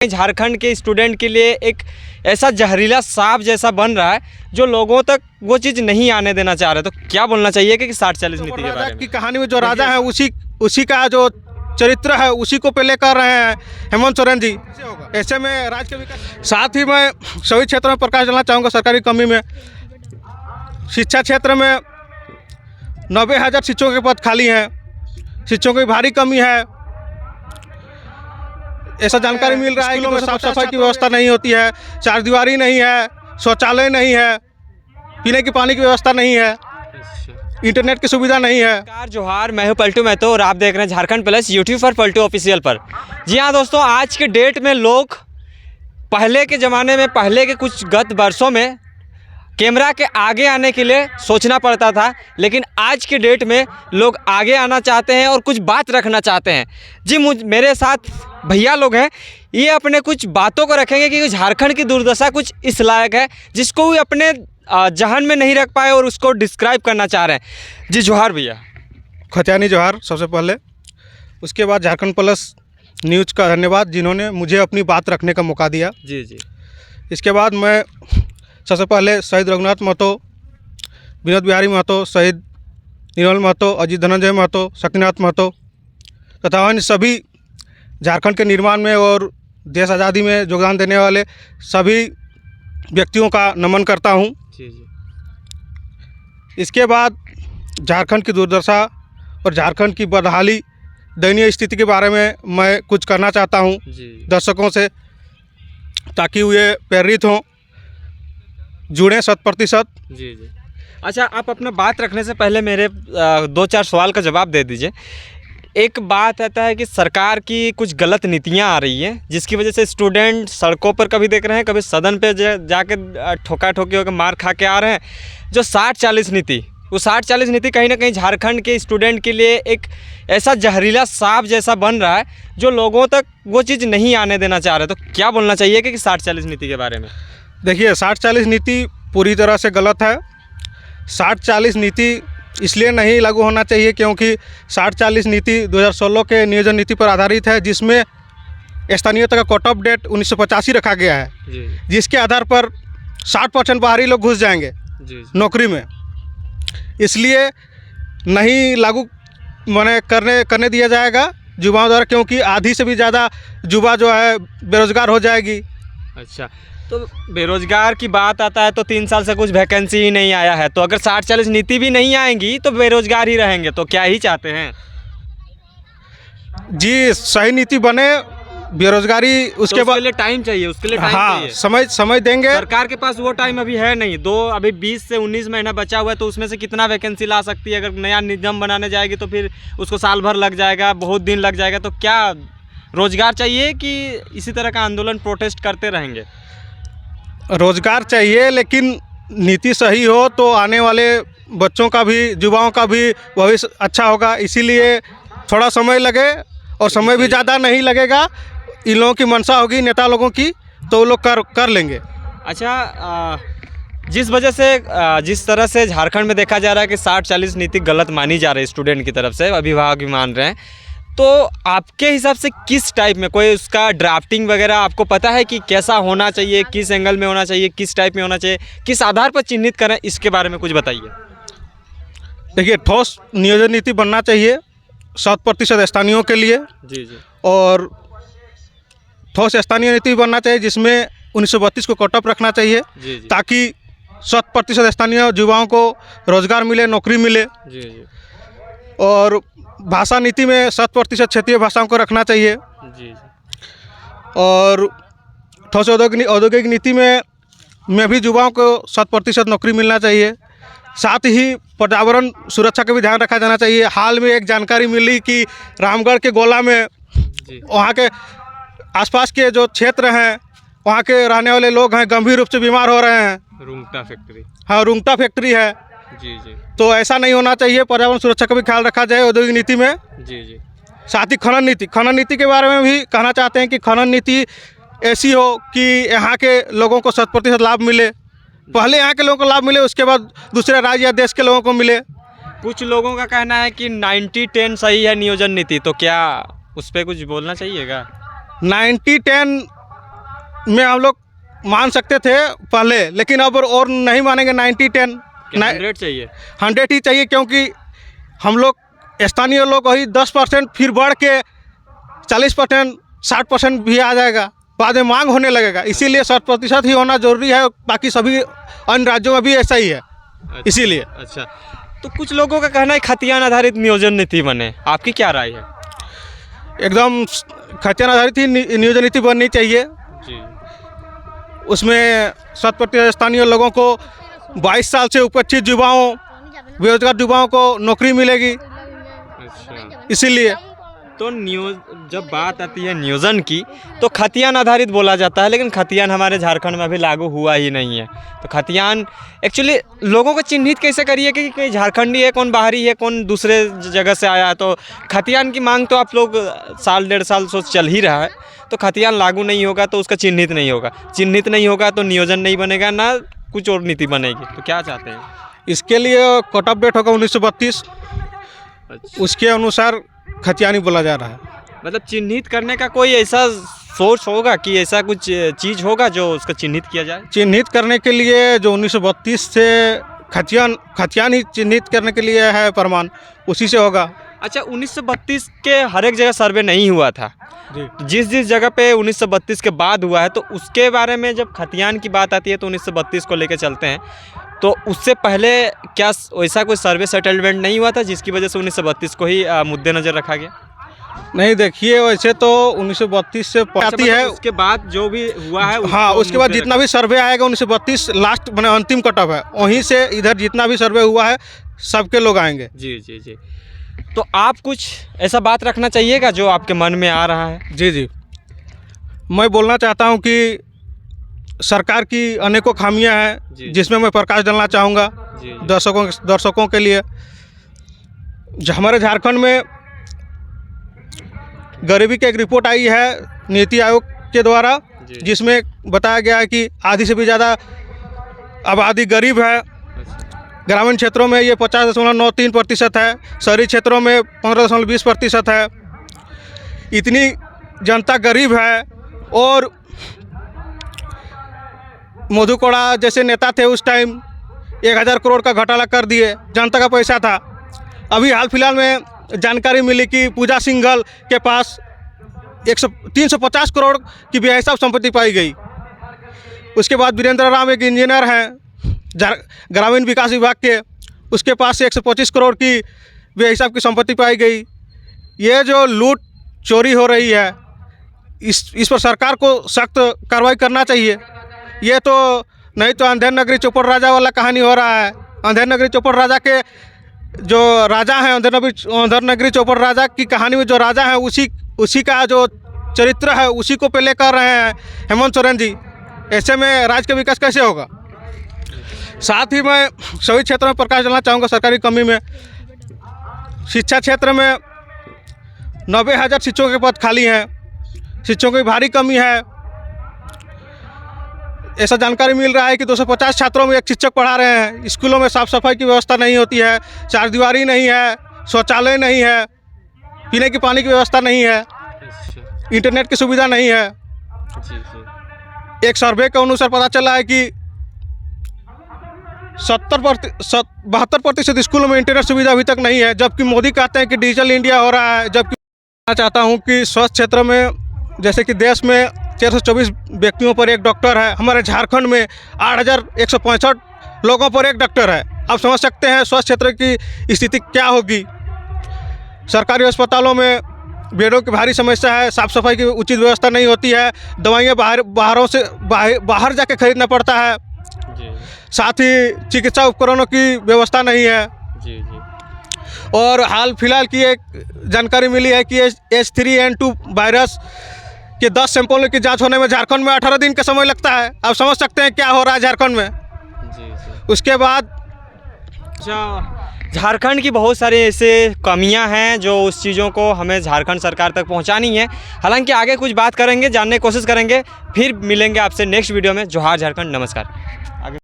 झारखंड के स्टूडेंट के लिए एक ऐसा जहरीला सांप जैसा बन रहा है जो लोगों तक वो चीज़ नहीं आने देना चाह रहे। तो क्या बोलना चाहिए कि 60-40 नीति के बारे में? की कहानी में जो राजा है उसी का जो चरित्र है उसी को पे लेकर रहे हैं हेमंत सोरेन जी। ऐसे में राज्य के विकास साथ ही मैं सभी क्षेत्रों में प्रकाश डालना चाहूँगा। सरकारी कमी में शिक्षा क्षेत्र में 90,000 शिक्षकों के पद खाली हैं, शिक्षकों की भारी कमी है। ऐसा जानकारी मिल रहा है कि साफ सफाई की व्यवस्था नहीं होती है, चारदीवारी नहीं है, शौचालय नहीं है, पीने की पानी की व्यवस्था नहीं है, इंटरनेट की सुविधा नहीं है। नमस्कार, जोहार, मैं हूं पलटू महतो और आप देख रहे हैं झारखंड प्लस यूट्यूब पर पलटू ऑफिशियल पर। जी हाँ दोस्तों, आज के डेट में लोग पहले के ज़माने में पहले के कुछ गत वर्षों में कैमरा के आगे आने के लिए सोचना पड़ता था, लेकिन आज के डेट में लोग आगे आना चाहते हैं और कुछ बात रखना चाहते हैं। जी मेरे साथ भैया लोग हैं, ये अपने कुछ बातों को रखेंगे कि झारखंड की दुर्दशा कुछ इस लायक है जिसको भी अपने जहन में नहीं रख पाए और उसको डिस्क्राइब करना चाह रहे हैं। जी जोहार भैया। खतियानी जोहार सबसे पहले। उसके बाद झारखंड प्लस न्यूज़ का धन्यवाद जिन्होंने मुझे अपनी बात रखने का मौका दिया। जी जी। इसके बाद मैं सबसे पहले शहीद रघुनाथ महतो, विनोद बिहारी महतो, शहीद निर्मल महतो, अजीत धनंजय महतो, शक्तिनाथ महतो तथा अन्य सभी झारखंड के निर्माण में और देश आज़ादी में योगदान देने वाले सभी व्यक्तियों का नमन करता हूं। जी जी। इसके बाद झारखंड की दुर्दशा और झारखंड की बदहाली दयनीय स्थिति के बारे में मैं कुछ करना चाहता हूं दर्शकों से, ताकि वे प्रेरित हों, जुड़ें 100%। जी जी। अच्छा, आप अपना बात रखने से पहले मेरे 2-4 सवाल का जवाब दे दीजिए। एक बात आता है कि सरकार की कुछ गलत नीतियां आ रही हैं जिसकी वजह से स्टूडेंट सड़कों पर कभी देख रहे हैं, कभी सदन पे जाके ठोका ठोकी होकर मार खा के आ रहे हैं। जो 60-40 नीति, वो 60-40 नीति कहीं ना कहीं झारखंड के स्टूडेंट के लिए एक ऐसा जहरीला सांप जैसा बन रहा है जो लोगों तक वो चीज़ नहीं आने देना चाह रहे। तो क्या बोलना चाहिए कि 60-40 नीति के बारे में? देखिए, 60-40 नीति पूरी तरह से गलत है। 60-40 नीति इसलिए नहीं लागू होना चाहिए क्योंकि 60-40 नीति 2016 के नियोजन नीति पर आधारित है, जिसमें स्थानीयता का कट ऑफ डेट 1985 रखा गया है, जिसके आधार पर 60% बाहरी लोग घुस जाएंगे नौकरी में। इसलिए नहीं लागू करने दिया जाएगा युवाओं द्वारा, क्योंकि आधी से भी ज़्यादा युवा जो है बेरोजगार हो जाएगी। अच्छा, तो बेरोजगार की बात आता है तो 3 साल से कुछ वैकेंसी ही नहीं आया है, तो अगर 60-40 नीति भी नहीं आएंगी तो बेरोजगार ही रहेंगे। तो क्या ही चाहते हैं? जी, सही नीति बने, बेरोजगारी उसके बाद टाइम चाहिए, उसके लिए टाइम चाहिए। समय देंगे। सरकार के पास वो टाइम अभी है नहीं। अभी 20 से 19 महीना बचा हुआ है, तो उसमें से कितना वैकेंसी ला सकती है? अगर नया निगम बनाने जाएगी तो फिर उसको साल भर लग जाएगा, बहुत दिन लग जाएगा। तो क्या रोजगार चाहिए कि इसी तरह का आंदोलन प्रोटेस्ट करते रहेंगे? रोजगार चाहिए, लेकिन नीति सही हो तो आने वाले बच्चों का भी, युवाओं का भी भविष्य अच्छा होगा। इसीलिए थोड़ा समय लगे, और समय भी ज़्यादा नहीं लगेगा। इन लोगों की मंशा होगी, नेता लोगों की, तो वो लोग कर लेंगे। अच्छा, जिस वजह से जिस तरह से झारखंड में देखा जा रहा है कि 60-40 नीति गलत मानी जा रही है स्टूडेंट की तरफ से, अभिभावक भी मान रहे हैं, तो आपके हिसाब से किस टाइप में कोई उसका ड्राफ्टिंग वगैरह आपको पता है कि कैसा होना चाहिए, किस एंगल में होना चाहिए, किस टाइप में होना चाहिए, किस आधार पर चिन्हित करें, इसके बारे में कुछ बताइए। देखिए, ठोस नियोजन नीति बनना चाहिए 100% स्थानीयों के लिए। जी जी। और ठोस स्थानीय नीति बनना चाहिए जिसमें 1932 को कट ऑफ रखना चाहिए, ताकि 100% स्थानीय युवाओं को रोजगार मिले, नौकरी मिले। जी जी। और भाषा नीति में 100% क्षेत्रीय भाषाओं को रखना चाहिए। जी। और ठोस औद्योगिक नीति में भी युवाओं को 100% नौकरी मिलना चाहिए। साथ ही पर्यावरण सुरक्षा का भी ध्यान रखा जाना चाहिए। हाल में एक जानकारी मिली कि रामगढ़ के गोला में, वहाँ के आसपास के जो क्षेत्र हैं, वहाँ के रहने वाले लोग हैं, गंभीर रूप से बीमार हो रहे हैं। रुंगटा फैक्ट्री। हाँ, रुंगटा फैक्ट्री है। जी जी। तो ऐसा नहीं होना चाहिए। पर्यावरण सुरक्षा का भी ख्याल रखा जाए औद्योगिक नीति में। जी जी। साथ ही खनन नीति के बारे में भी कहना चाहते हैं कि खनन नीति ऐसी हो कि यहाँ के लोगों को 100% लाभ मिले। पहले यहाँ के लोगों को लाभ मिले, उसके बाद दूसरे राज्य या देश के लोगों को मिले। कुछ लोगों का कहना है कि 90-10 सही है नियोजन नीति, तो क्या उस पर कुछ बोलना चाहिएगा? 90-10 में हम लोग मान सकते थे पहले, लेकिन अब और नहीं मानेंगे। 90-10 100 चाहिए। 100 ही चाहिए, क्योंकि हम लोग स्थानीय लोग वही 10%, फिर बढ़ के 40%, 60% भी आ जाएगा, बाद में मांग होने लगेगा। इसीलिए 60% ही होना जरूरी है। बाकी सभी अन्य राज्यों में भी ऐसा ही है, इसीलिए। अच्छा, तो कुछ लोगों का कहना है खतियान आधारित नियोजन नीति बने, आपकी क्या राय है? एकदम खतियान आधारित ही नियोजन नीति बननी चाहिए। जी। उसमें 100% स्थानीय लोगों को 22 साल से उपस्थित युवाओं, बेरोजगार युवाओं को नौकरी मिलेगी। अच्छा, इसीलिए तो जब बात आती है नियोजन की तो खतियान आधारित बोला जाता है, लेकिन खतियान हमारे झारखंड में अभी लागू हुआ ही नहीं है। तो खतियान एक्चुअली लोगों को चिन्हित कैसे करिए कि कोई झारखंडी है, कौन बाहरी है, कौन दूसरे जगह से आया है? तो खतियान की मांग तो आप लोग साल 1.5 साल से चल ही रहा है, तो खतियान लागू नहीं होगा तो उसका चिन्हित नहीं होगा, चिन्हित नहीं होगा तो नियोजन नहीं बनेगा, ना कुछ और नीति बनेगी। तो क्या चाहते हैं? इसके लिए कट ऑफ डेट होगा 1932, उसके अनुसार खतियानी बोला जा रहा है। मतलब चिन्हित करने का कोई ऐसा सोर्स होगा कि ऐसा कुछ चीज़ होगा जो उसका चिन्हित किया जाए? चिन्हित करने के लिए जो 1932 से खतियान ही चिन्हित करने के लिए है प्रमाण, उसी से होगा। अच्छा, 1932 के हर एक जगह सर्वे नहीं हुआ था जी। जिस जगह पे 1932 के बाद हुआ है, तो उसके बारे में जब खतियान की बात आती है तो 1932 को लेकर चलते हैं। तो उससे पहले क्या वैसा कोई सर्वे सेटलमेंट नहीं हुआ था जिसकी वजह से 1932 को ही मुद्देनजर रखा गया? नहीं, देखिए, वैसे तो 1932 से आती है, उसके बाद जो भी हुआ है हाँ, उसके बाद जितना भी सर्वे आएगा 1932 लास्ट मैंने अंतिम कट ऑफ है, वहीं से इधर जितना भी सर्वे हुआ है सबके लोग आएंगे। जी जी जी। तो आप कुछ ऐसा बात रखना चाहिएगा जो आपके मन में आ रहा है? जी जी, मैं बोलना चाहता हूं कि सरकार की अनेकों खामियां हैं, जिसमें मैं प्रकाश डालना चाहूँगा दर्शकों के लिए। हमारे झारखंड में गरीबी की एक रिपोर्ट आई है नीति आयोग के द्वारा, जिसमें बताया गया है कि आधी से भी ज़्यादा आबादी गरीब है। ग्रामीण क्षेत्रों में ये 50.93% है, शहरी क्षेत्रों में 15.20% है। इतनी जनता गरीब है, और मधु कोड़ा जैसे नेता थे उस टाइम 1000 करोड़ का घोटाला कर दिए, जनता का पैसा था। अभी हाल फिलहाल में जानकारी मिली कि पूजा सिंघल के पास 350 करोड़ की बेहिसाब संपत्ति पाई गई। उसके बाद वीरेंद्र राम एक इंजीनियर हैं ग्रामीण विकास विभाग के, उसके पास से 125 करोड़ की बेहिसाब की संपत्ति पाई गई। ये जो लूट चोरी हो रही है, इस पर सरकार को सख्त कार्रवाई करना चाहिए। ये तो नहीं तो अंधेर नगरी चौपड़ राजा वाला कहानी हो रहा है। अंधेर नगरी चौपड़ राजा के जो राजा हैं, अंधेर नगरी चौपड़ राजा की कहानी में जो राजा हैं उसी का जो चरित्र है उसी को पे लेकर रहे हैं हेमंत सोरेन जी। ऐसे में राज्य का विकास कैसे होगा? साथ ही मैं सभी क्षेत्रों में प्रकाश डालना चाहूँगा। सरकारी कमी में शिक्षा क्षेत्र में 90,000 शिक्षकों के पद खाली हैं, शिक्षकों की भारी कमी है। ऐसा जानकारी मिल रहा है कि 250 छात्रों में एक शिक्षक पढ़ा रहे हैं। स्कूलों में साफ़ सफाई की व्यवस्था नहीं होती है, चारदीवारी नहीं है, शौचालय नहीं है, पीने की पानी की व्यवस्था नहीं है, इंटरनेट की सुविधा नहीं है। एक सर्वे के अनुसार पता चला है कि 72% स्कूलों में इंटरनेट सुविधा अभी तक नहीं है, जबकि मोदी कहते हैं कि डिजिटल इंडिया हो रहा है। जबकि मैं चाहता हूं कि स्वास्थ्य क्षेत्र में, जैसे कि देश में 424 व्यक्तियों पर एक डॉक्टर है, हमारे झारखंड में 8,165 लोगों पर एक डॉक्टर है। आप समझ सकते हैं स्वास्थ्य क्षेत्र की स्थिति क्या होगी। सरकारी अस्पतालों में बेडों की भारी समस्या है, साफ़ सफाई की उचित व्यवस्था नहीं होती है, दवाइयाँ बाहर जाके खरीदना पड़ता है। साथ ही चिकित्सा उपकरणों की व्यवस्था नहीं है। और हाल फिलहाल की एक जानकारी मिली है कि H3N2 वायरस के 10 सैंपलों की जांच होने में झारखंड में 18 दिन का समय लगता है। आप समझ सकते हैं क्या हो रहा है झारखंड में। उसके बाद झारखंड की बहुत सारी ऐसे कमियां हैं जो उस चीज़ों को हमें झारखंड सरकार तक पहुंचानी है। हालांकि आगे कुछ बात करेंगे, जानने की कोशिश करेंगे, फिर मिलेंगे आपसे नेक्स्ट वीडियो में। जोहार झारखंड, नमस्कार।